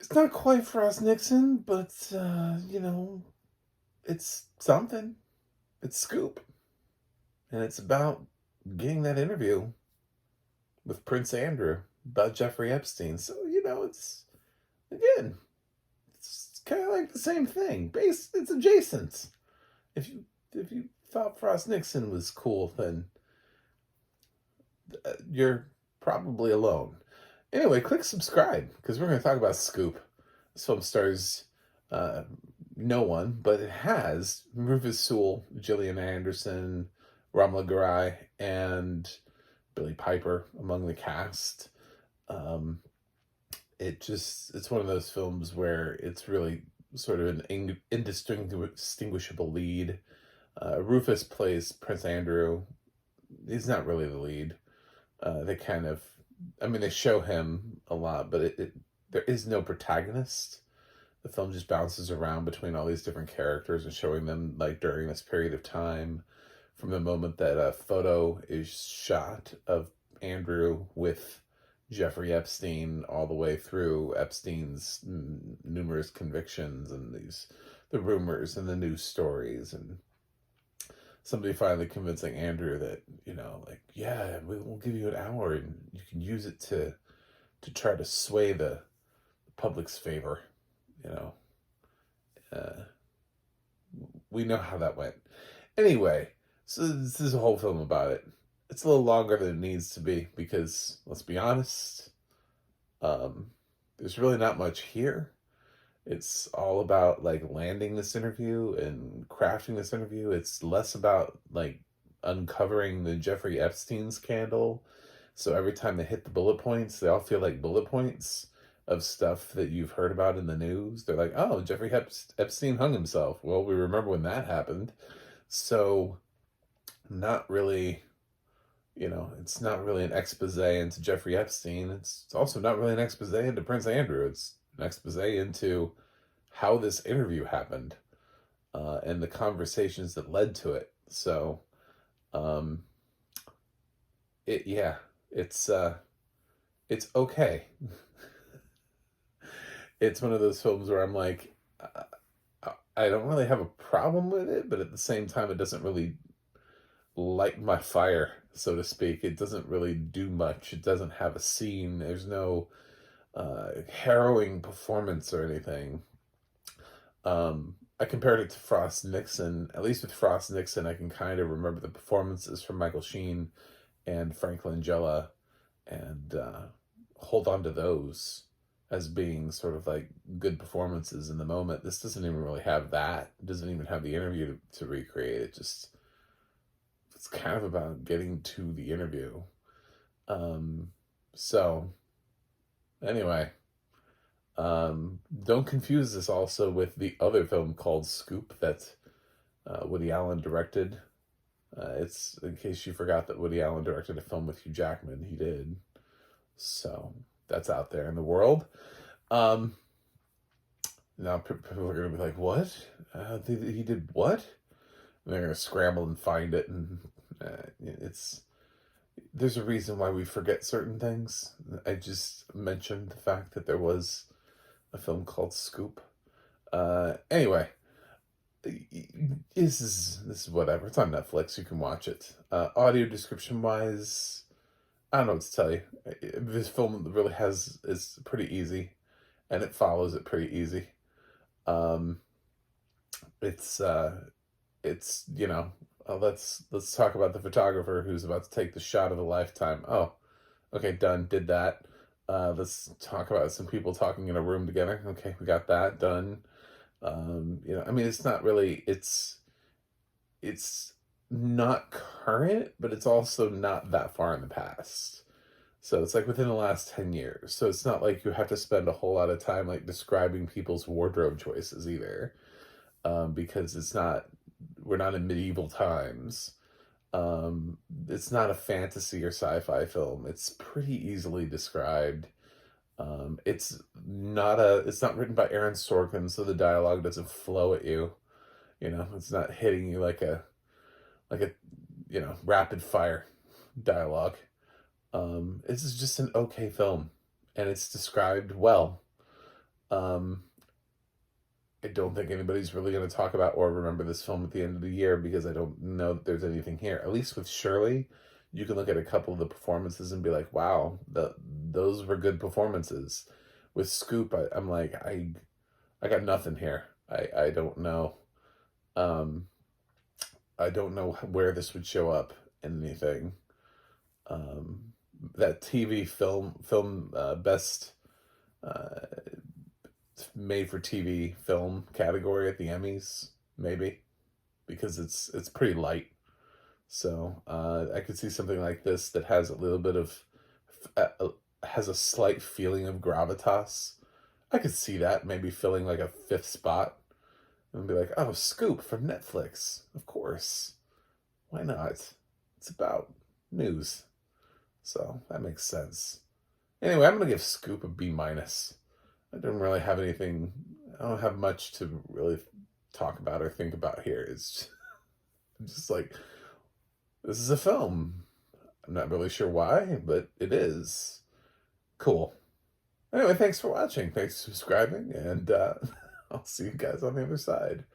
It's not quite Frost Nixon, but it's something. It's Scoop, and it's about getting that interview with Prince Andrew about Jeffrey Epstein. So it's again, it's kind of like the same thing. It's adjacent. If you thought Frost Nixon was cool, then you're probably alone. Anyway, click subscribe because we're going to talk about Scoop. This film stars uh, no one, but it has Rufus Sewell, Gillian Anderson, Ramla Garai, and Billy Piper among the cast. Um, it's one of those films where it's really sort of an indistinguishable lead. Rufus plays Prince Andrew. He's not really the lead. They kind of, I mean, they show him a lot, but there is no protagonist. The film just bounces around between all these different characters and showing them like during this period of time, from the moment that a photo is shot of Andrew with Jeffrey Epstein all the way through Epstein's numerous convictions and the rumors and the news stories, and somebody finally convincing Andrew that, like, yeah, we'll give you an hour and you can use it to try to sway the public's favor. You know, uh, we know how that went. Anyway, so this is a whole film about it. It's a little longer than it needs to be because, let's be honest, um, there's really not much here. It's all about like landing this interview and crafting this interview. It's less about like uncovering the Jeffrey Epstein scandal. So every time they hit the bullet points, they all feel like bullet points of stuff that you've heard about in the news. They're like, oh, Jeffrey Epstein hung himself. Well, we remember when that happened. So, not really, it's not really an expose into Jeffrey Epstein. It's also not really an expose into Prince Andrew. It's an expose into how this interview happened, and the conversations that led to it. So, um, yeah, it's it's okay. It's one of those films where I'm like, I don't really have a problem with it, but at the same time, it doesn't really light my fire, so to speak. It doesn't really do much. It doesn't have a scene. There's no harrowing performance or anything. I compared it to Frost Nixon. At least with Frost Nixon, I can kind of remember the performances from Michael Sheen and Frank Langella, and hold on to those as being sort of like good performances in the moment. This doesn't even really have that. It doesn't even have the interview to recreate. It's kind of about getting to the interview. So anyway, don't confuse this also with the other film called Scoop that Woody Allen directed. It's in case you forgot that Woody Allen directed a film with Hugh Jackman. He did. So that's out there in the world. Um, Now people are going to be like, what? He did what? And they're going to scramble and find it. And it's there's a reason why we forget certain things. I just mentioned the fact that there was a film called Scoop. Anyway, this is whatever. It's on Netflix. You can watch it. Audio description wise, I don't know what to tell you. This film really is pretty easy, and it follows it pretty easy. Um, it's let's talk about the photographer who's about to take the shot of a lifetime. Oh, okay, done. Did that. Let's talk about some people talking in a room together. Okay, we got that done. I mean, it's not really. It's not current, but it's also not that far in the past. So it's like within the last 10 years. So it's not like you have to spend a whole lot of time like describing people's wardrobe choices either. Because we're not in medieval times. It's not a fantasy or sci-fi film. It's pretty easily described. It's not written by Aaron Sorkin, so the dialogue doesn't flow at you. It's not hitting you like a rapid fire dialogue. This is just an okay film, and it's described well. Um, I don't think anybody's really going to talk about or remember this film at the end of the year because I don't know that there's anything here. At least with Shirley, you can look at a couple of the performances and be like, "Wow, those were good performances." With Scoop, I'm like, I got nothing here. I don't know. Um, I don't know where this would show up in anything. Um, that TV film best uh, made for TV film category at the Emmys, maybe because it's pretty light. So I could see something like this that has a little bit of has a slight feeling of gravitas. I could see that maybe filling like a fifth spot and be like, oh, Scoop from Netflix, of course. Why not? It's about news, so that makes sense. Anyway, I'm gonna give Scoop a B minus. I don't really have anything. I don't have much to really talk about or think about here. It's just like this is a film. I'm not really sure why, but it is cool. Anyway, thanks for watching. Thanks for subscribing, and I'll see you guys on the other side.